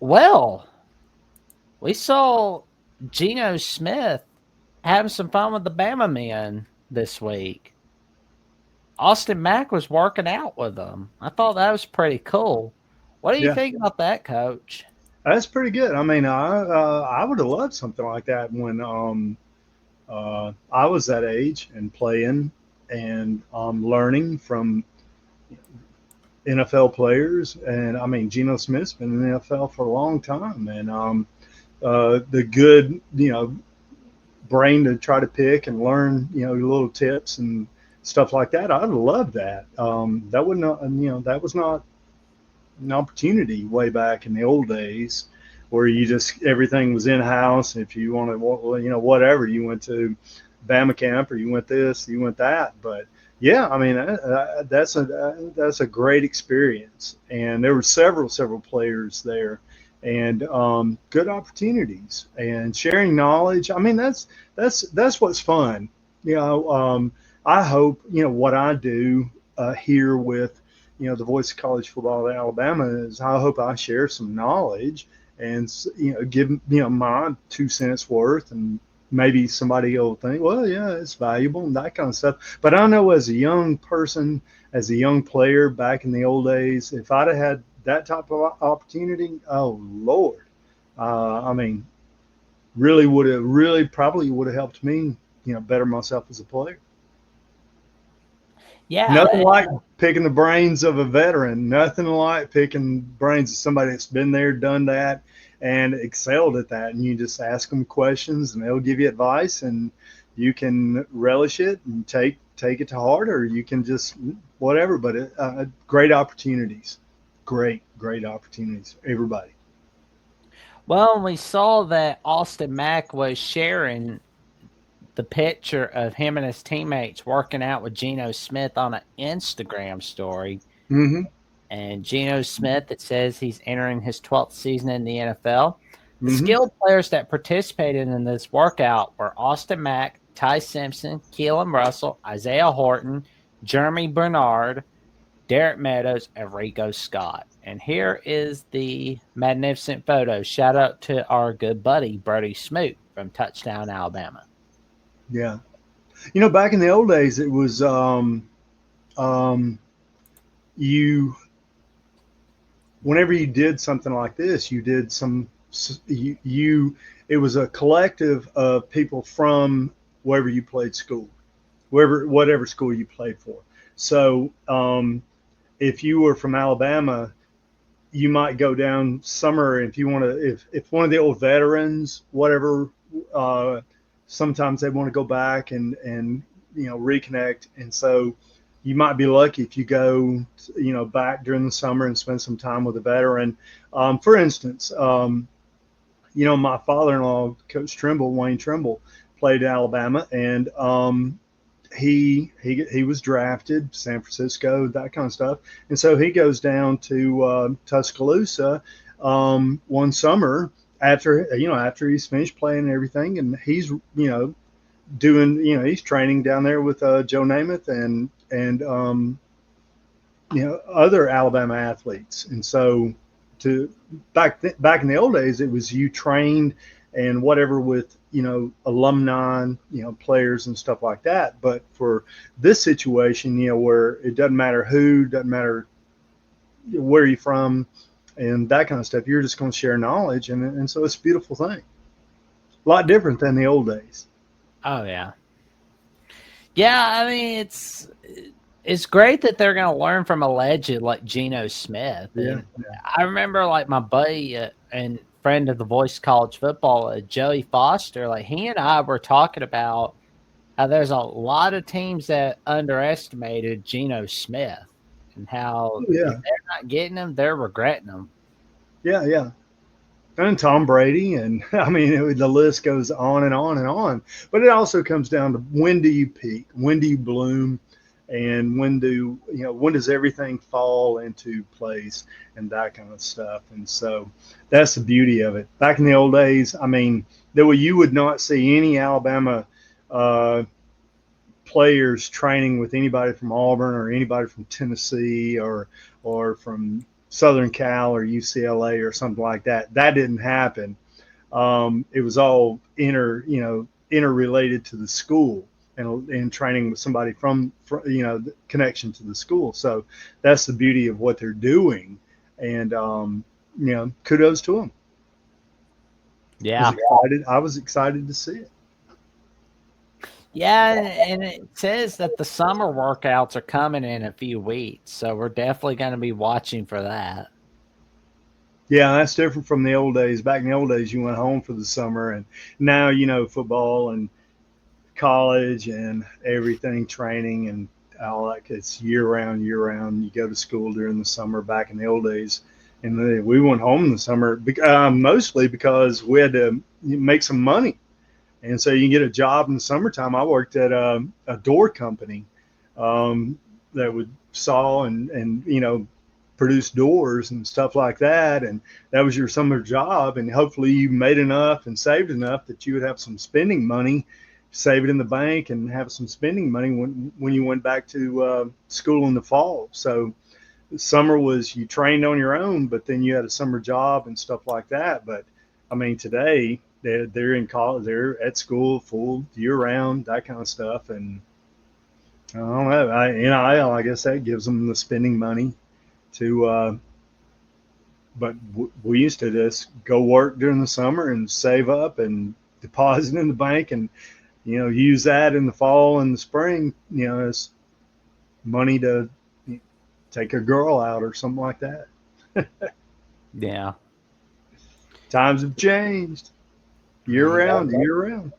Well, we saw Geno Smith having some fun with the Bama men this week. Austin Mack was working out with them. I thought that was pretty cool. What do you Yeah, think about that, Coach? that's pretty good. I mean, I would have loved something like that when I was that age and playing and learning from NFL players. And I mean, Geno Smith's been in the NFL for a long time, and the good, brain to try to pick and learn, little tips and stuff like that. I'd love that. That would not, that was not an opportunity way back in the old days where you just everything was in house. If you wanted, whatever you went to Bama camp or you went this, you went that. But yeah, I mean that's a great experience, and there were several players there, and good opportunities and sharing knowledge. I mean that's what's fun. You know, I hope what I do here with the voice of college football in Alabama is I hope I share some knowledge and give my 2 cents worth, and maybe somebody will think, well, yeah, it's valuable and that kind of stuff. But I know as a young person, as a young player back in the old days, if I'd have had that type of opportunity, oh Lord, I mean, really probably would have helped me, better myself as a player. Yeah, Nothing like picking the brains of a veteran. Nothing like picking brains of somebody that's been there, done that, and excelled at that. And you just ask them questions, and they'll give you advice, and you can relish it and take it to heart, or you can just whatever. But great opportunities, great opportunities for everybody. well, we saw that Austin Mack was sharing the picture of him and his teammates working out with Geno Smith on an Instagram story. Mm-hmm. And Geno Smith, it says he's entering his 12th season in the NFL. The Mm-hmm. skilled players that participated in this workout were Austin Mack, Ty Simpson, Keelan Russell, Isaiah Horton, Jeremy Bernard, Derek Meadows, and Rico Scott. And here is the magnificent photo. Shout out to our good buddy, Brody Smoot from Touchdown, Alabama. Yeah. Back in the old days, it was um, you whenever you did something like this, you did you it was a collective of people from wherever you played school, whatever school you played for. So if you were from Alabama, you might go down summer if you want to. If one of the old veterans, whatever, uh, sometimes they want to go back and reconnect, and so you might be lucky if you go back during the summer and spend some time with a veteran. For instance, my father-in-law, Coach Trimble, Wayne Trimble, played at Alabama, and he was drafted San Francisco, that kind of stuff, and so he goes down to Tuscaloosa one summer after he's finished playing and everything, and he's doing he's training down there with Joe Namath and other Alabama athletes, and so to back in the old days, it was you trained and whatever with alumni, players and stuff like that. But for this situation, where it doesn't matter who, doesn't matter where you're from, and that kind of stuff, you're just going to share knowledge, and so it's a beautiful thing. A lot different than the old days. Oh yeah. Yeah, I mean it's great that they're going to learn from a legend like Geno Smith. Yeah, And I remember like my buddy and friend of the Voice College Football, Joey Foster, like he and I were talking about how there's a lot of teams that underestimated Geno Smith and how if yeah, they're not getting him, they're regretting him. yeah. And Tom Brady, and I mean the list goes on and on and on. But it also comes down to when do you peak, when do you bloom, and when does everything fall into place and that kind of stuff. And so that's the beauty of it. Back in the old days, I mean, you would not see any Alabama uh, players training with anybody from Auburn or anybody from Tennessee or from Southern Cal or UCLA or something like that. That didn't happen. It was all interrelated to the school and training with somebody from the connection to the school. So that's the beauty of what they're doing. And, kudos to them. Yeah. I was excited to see it. Yeah, and it says that the summer workouts are coming in a few weeks, so we're definitely going to be watching for that. Yeah, that's different from the old days. Back in the old days, you went home for the summer, and now football and college and everything, training and all that. It's year round. You go to school during the summer. Back in the old days, and we went home in the summer mostly because we had to make some money. And so you can get a job in the summertime. I worked at a door company that would saw and produce doors and stuff like that. And that was your summer job. And hopefully you made enough and saved enough that you would have some spending money, save it in the bank and have some spending money when you went back to school in the fall. So summer was you trained on your own, but then you had a summer job and stuff like that. But I mean, today, they're in college, they're at school full year round, that kind of stuff. And I don't know, I guess that gives them the spending money to, but we used to just go work during the summer and save up and deposit in the bank and, use that in the fall and the spring, as money to take a girl out or something like that. Yeah. Times have changed. Year round.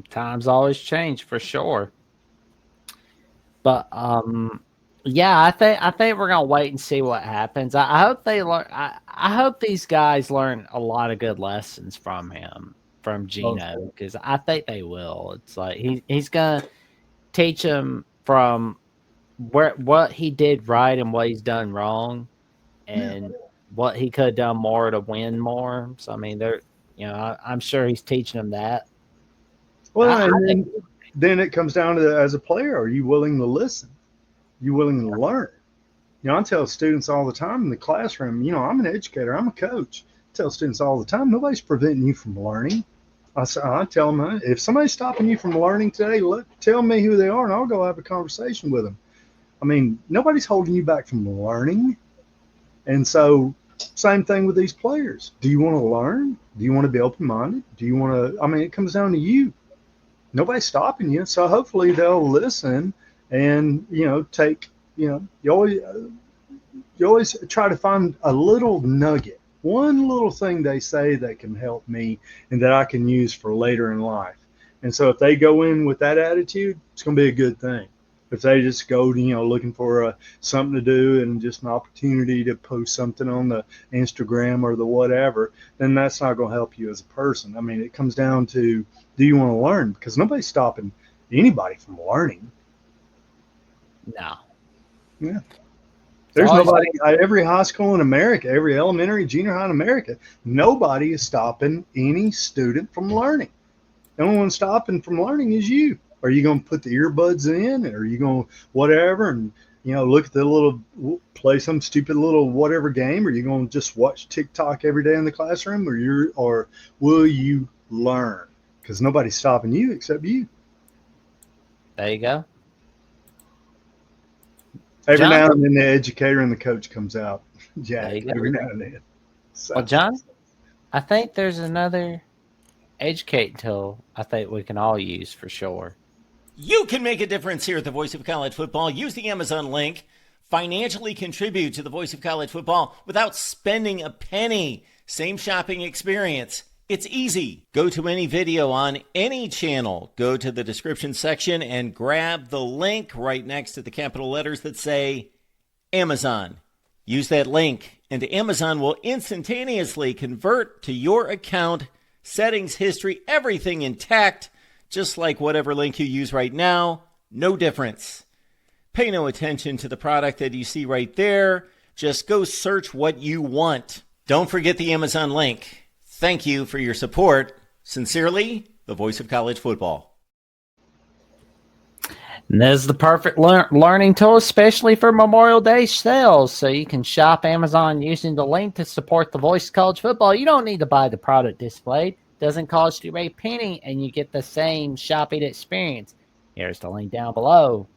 Times always change for sure. But yeah, I think we're gonna wait and see what happens. I hope they learn. I hope these guys learn a lot of good lessons from him, from Geno, because I think they will. It's like he's gonna teach them from what he did right and what he's done wrong, and what he could have done more to win more. So I mean, I'm sure he's teaching them that. Well, then it comes down to, as a player, are you willing to listen? Are you willing to learn? I tell students all the time in the classroom, I'm an educator, I'm a coach. I tell students all the time, nobody's preventing you from learning. I tell them, if somebody's stopping you from learning today, tell me who they are and I'll go have a conversation with them. I mean, nobody's holding you back from learning. And so same thing with these players. Do you want to learn? Do you want to be open-minded? Do you want to, it comes down to you. Nobody's stopping you. So hopefully they'll listen and, take, you always try to find a little nugget, one little thing they say that can help me and that I can use for later in life. And so if they go in with that attitude, it's going to be a good thing. If they just go, looking for something to do and just an opportunity to post something on the Instagram or the whatever, then that's not going to help you as a person. I mean, it comes down to, do you want to learn? Because nobody's stopping anybody from learning. No. Yeah. There's nobody, every high school in America, every elementary, junior high in America, nobody is stopping any student from learning. The only one stopping from learning is you. Are you going to put the earbuds in, or are you going to whatever and, look at the play some stupid little whatever game? Or are you going to just watch TikTok every day in the classroom, or will you learn? Because nobody's stopping you except you. There you go. Every now and then the educator and the coach comes out. Jack, every now and then. So. Well, John, I think there's another educate tool I think we can all use for sure. You can make a difference here at the Voice of College Football. Use the Amazon link. Financially contribute to the Voice of College Football without spending a penny. Same shopping experience. It's easy. Go to any video on any channel. Go to the description section and grab the link right next to the capital letters that say Amazon. Use that link, and Amazon will instantaneously convert to your account, settings, history, everything intact, just like whatever link you use right now. No difference. Pay no attention to the product that you see right there. Just go search what you want. Don't forget the Amazon link. Thank you for your support. Sincerely, the Voice of College Football. And this is the perfect learning tool, especially for Memorial Day sales. So you can shop Amazon using the link to support the voice of college football. You don't need to buy the product displayed. Doesn't cost you a penny, and you get the same shopping experience. Here's the link down below.